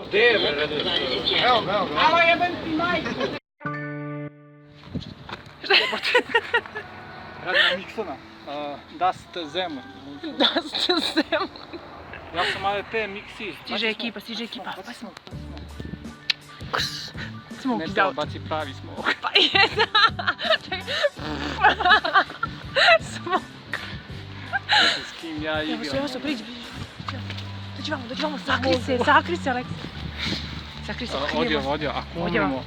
Gdje je bre? Evo ga. Alo jebem ti majku! Radimo Nixona. Dast Zemun. Dast Zemun. Ja sam AVP Mixi. Stiže ekipa. Pa smo. Ne to baci pravi smok. Pa jedna. Smok. S kim ja igram. Evo sve, priđi. Dođi vamo, sakri se, Aleksa. Sakri se, Odio, ako umremo.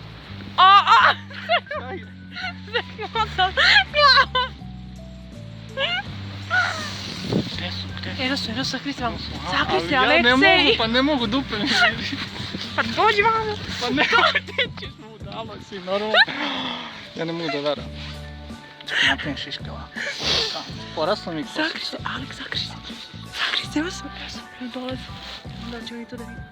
Eno su, sakri se vamo. Sakri se, Ja Aleksej. ne mogu, pa ne mogu dupe mi vidi. Pa dođi vamo. Pa ne, ti ćeš budalo si, normalno. Ja ne mogu da veram. Napijem šiške ovako. Poraslo mi kosica. Sakri se, Aleks, sakri se. Sakri se, evo sam. Dolazi. Da ćemo i to da vidim.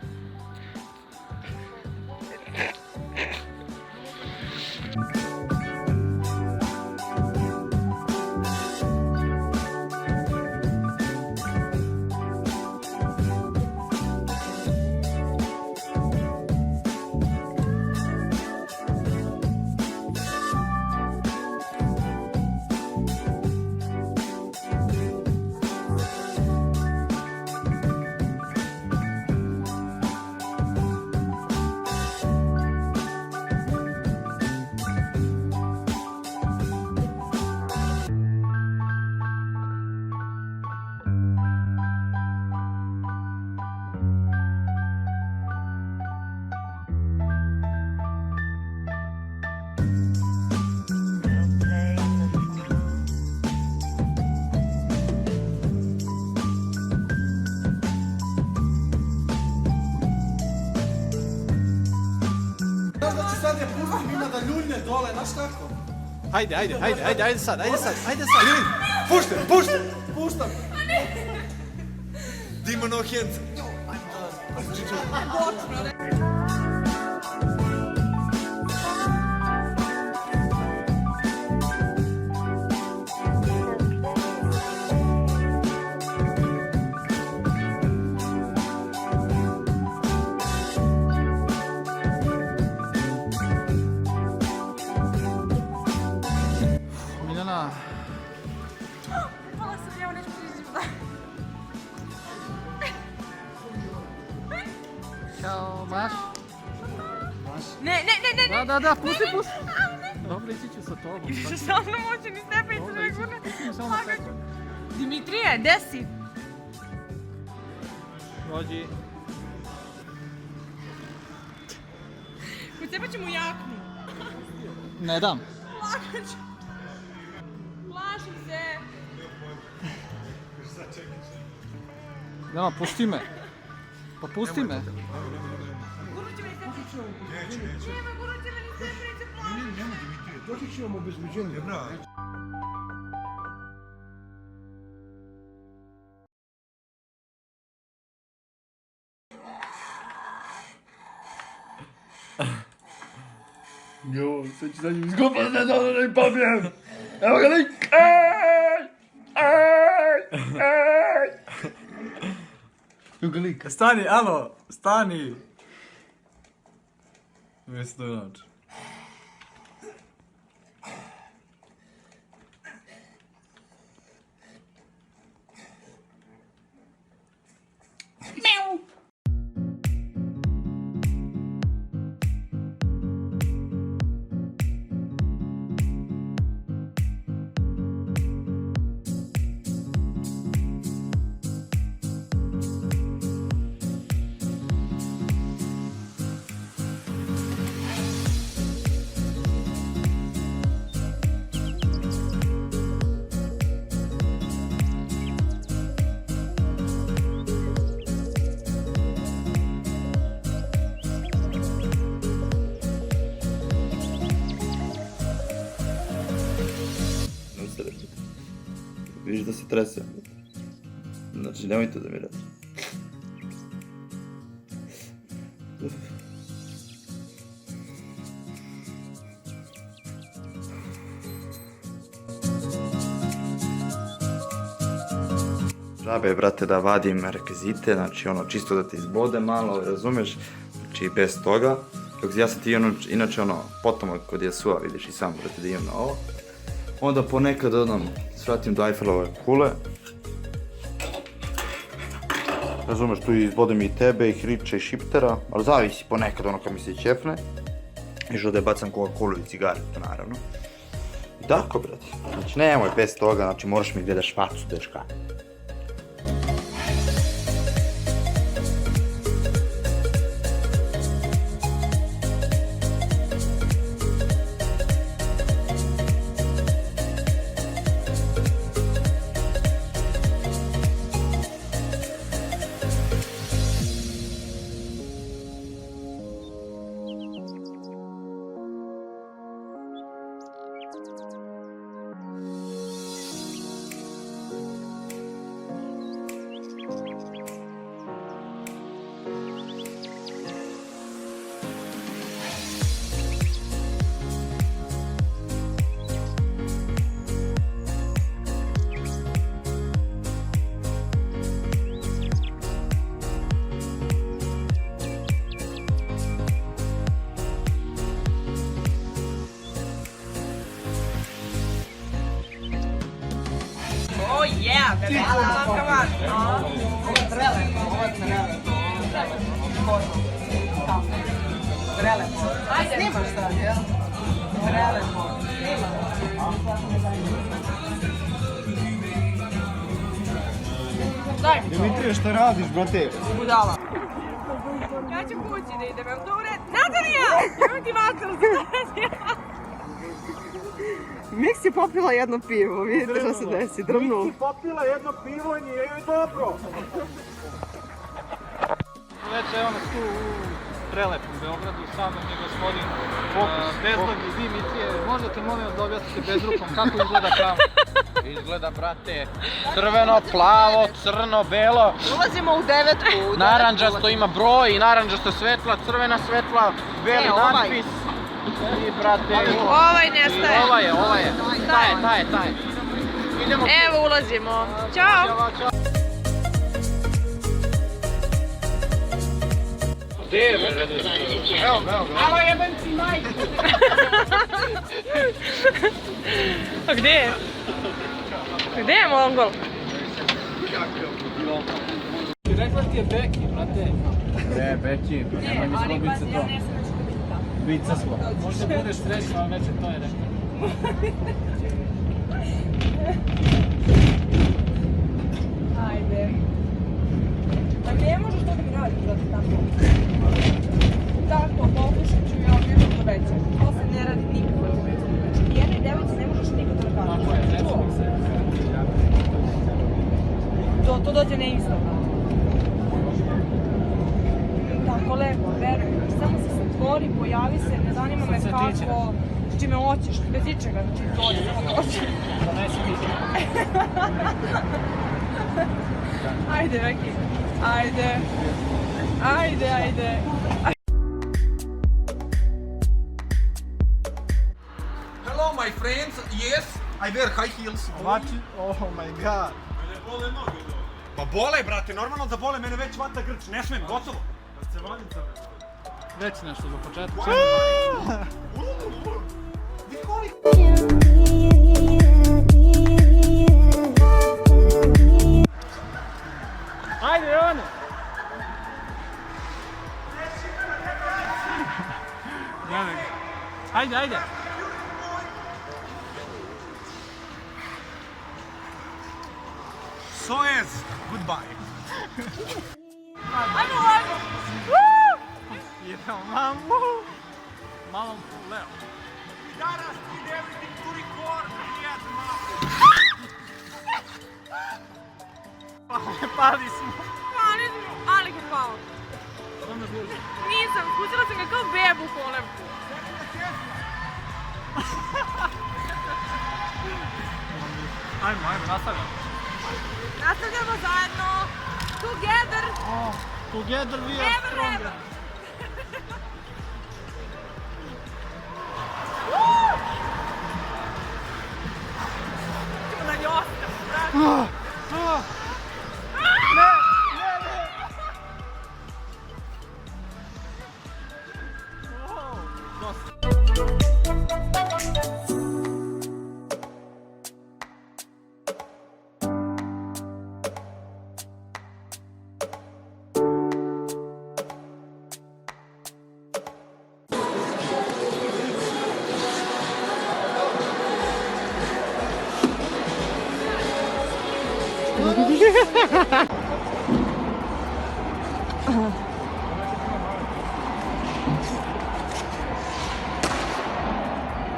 Sad je pustim, ima da ljuljne dole, znaš kako? Ajde sad. Puštam. Dimo no hands. Miljana. Hvala sam, evo neću priđi da. Ćao, maš? Ne. Da, pusti. Dobro, ići ću sa tobom. Samo moći ni stepenicu da me gurne. Samo sekund. Dimitrije, gde si? Dođi. Pocepat ćemo jaknu. Ne dam. Plašim se. Nema, pusti me. Pa pusti me. Gurnut će me ni stepenicu. Nema, gurnut će me ni stepenicu, plašim. Doći ćemo obezbeđenje. Jo, sad ću za njim izgupati, da ne pobijem! Evo ga lik! Evo ga lik! Stani, alo! Stani! Mjesto je noć. Vidiš da se trese. Znači, nemojte da mi radi. Žabe, brate, da vadim rekvizite, znači ono, čisto da te izbode malo, razumeš? Znači bez toga, dok ja sam ti inače ono, potomak kod Jesua, vidiš i sam, brate, da imam na ovo. Onda ponekad svratim do Eiffelove kule. Razumeš, tu izvodem i tebe, i hriča, i šiptera, ali zavisi ponekad ono kad mi se ćefne. I žode bacam Coca-Colu i cigaretu, naravno. I tako, brate. Znači, nemoj bez toga, znači moraš mi gledaš facu, dečka. Oh yeah, bebe. Come on. Ovo je prelepo, ovo je prelepo. Prelepo. Ajde. Snimaš sad, jel? Prelepo. Daj mi to. Dimitrije, šta radiš, brate? Budala. Ja ću kući da idem, to u red. Natalija! Imam ti vatru. Miksi je popila jedno pivo, vidite što se desi, drvnu. Miksi popila jedno pivo i nije joj dobro. Već evo nas tu u prelepom Beogradu, sa mnom je gospodin Bezlogi Dimitrije. Možete molim vas da objasnite bezrukom kako izgleda tamo? Izgleda, brate, crveno, plavo, crno, belo. Ulazimo u devetku. Narandžasto ima broj i narandžasto svetla, crvena svetla, beli natpis. I, brate, Ovaj nestaje. Ovaj je. Taj. Idemo. Evo ulazimo. Ćao. Gde je, brate? Evo. Alo, jebem ti majku. A gdje je? Gdje je Mongol? Rekla ti je Beki, brate. Ne, Beki, nemoj mi slobice to. Bica smo. Možda budeš srećna, ali neće to je rekla. Ajde. Pa ne možeš to da mi radiš, brate, tako. Tako, pokušat ću ja nešto to veće. To se ne radi nikako. Znači, jednoj devojci ne možeš nikako da kažeš. Tako je, recimo se. To dođe ne isto. Tako lepo, veruj. Samo se zatvori, pojavi se, ne zanima me kako, s čime hoćeš, bez ičega, znači dođe, samo dođe. Donesi mi se. Ajde, Veki. Ajde. Hello, my friends. Yes, I wear high heels. What? Oh my god. Pa bole, brate, normalno da bole, mene već vata grč, ne smem, gotovo. Reci nešto za početak. Ajde, Jovane! Ajde! So yes, goodbye. Ajmo! Idemo, mamu! Malom Leo. Danas did everything to record, prijat mamu. Pali smo. Ali je pao. Nisam, spustila sam ga kao bebu u kolevku. Ajmo, nastavljamo. Nastavljamo zajedno. Together. Together we are stronger. Never. Ćemo da li ostamo, brate. nosi.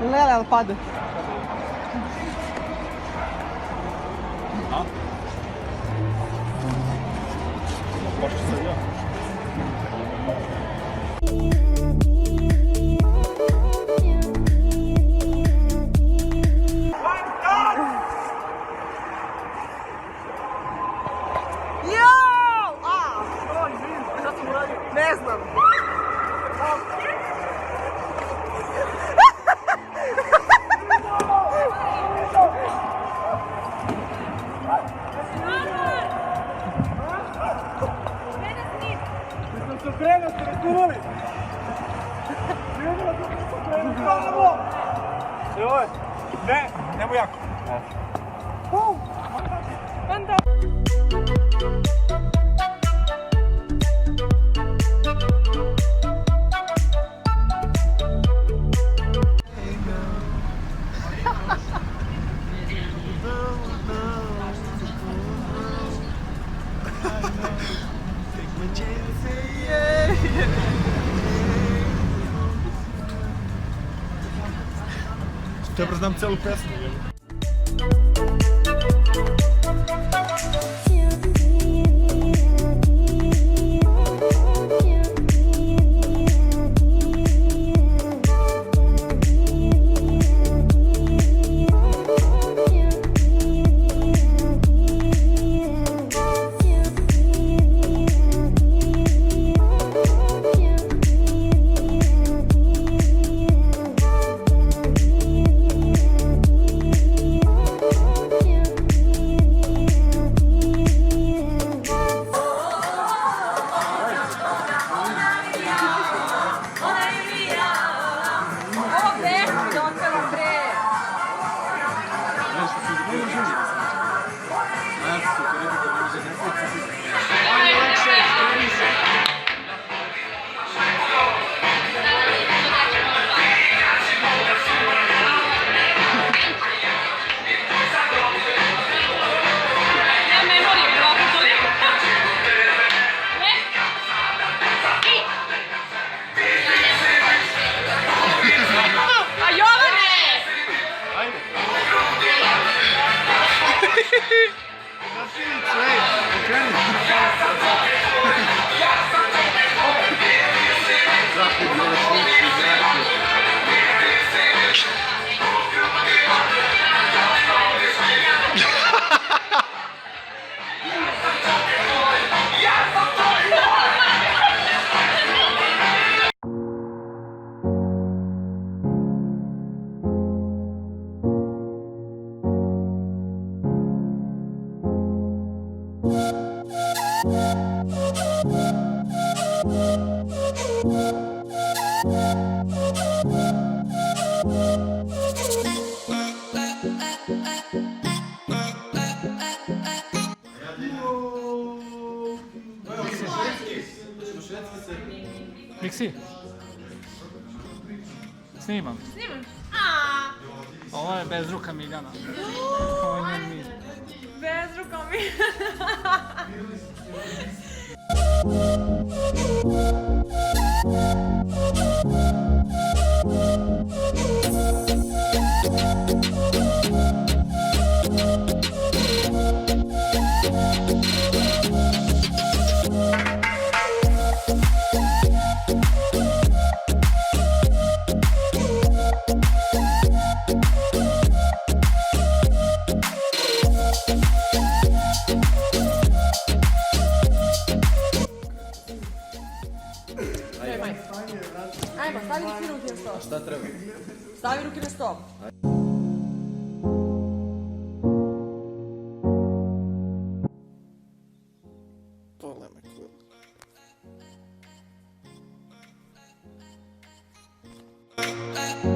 Gleda, jel pada? Ne znam. Nemo jako. Dobro znam celu pesmu. Miksi? Snimam. Snimam? Ovo je bez ruka Miljana. Ovo je njen mi. Bez rukom mi. Ajmo, stavi ruke na stol. Šta treba? Stavi ruke na stol. Pole me kod. Bye.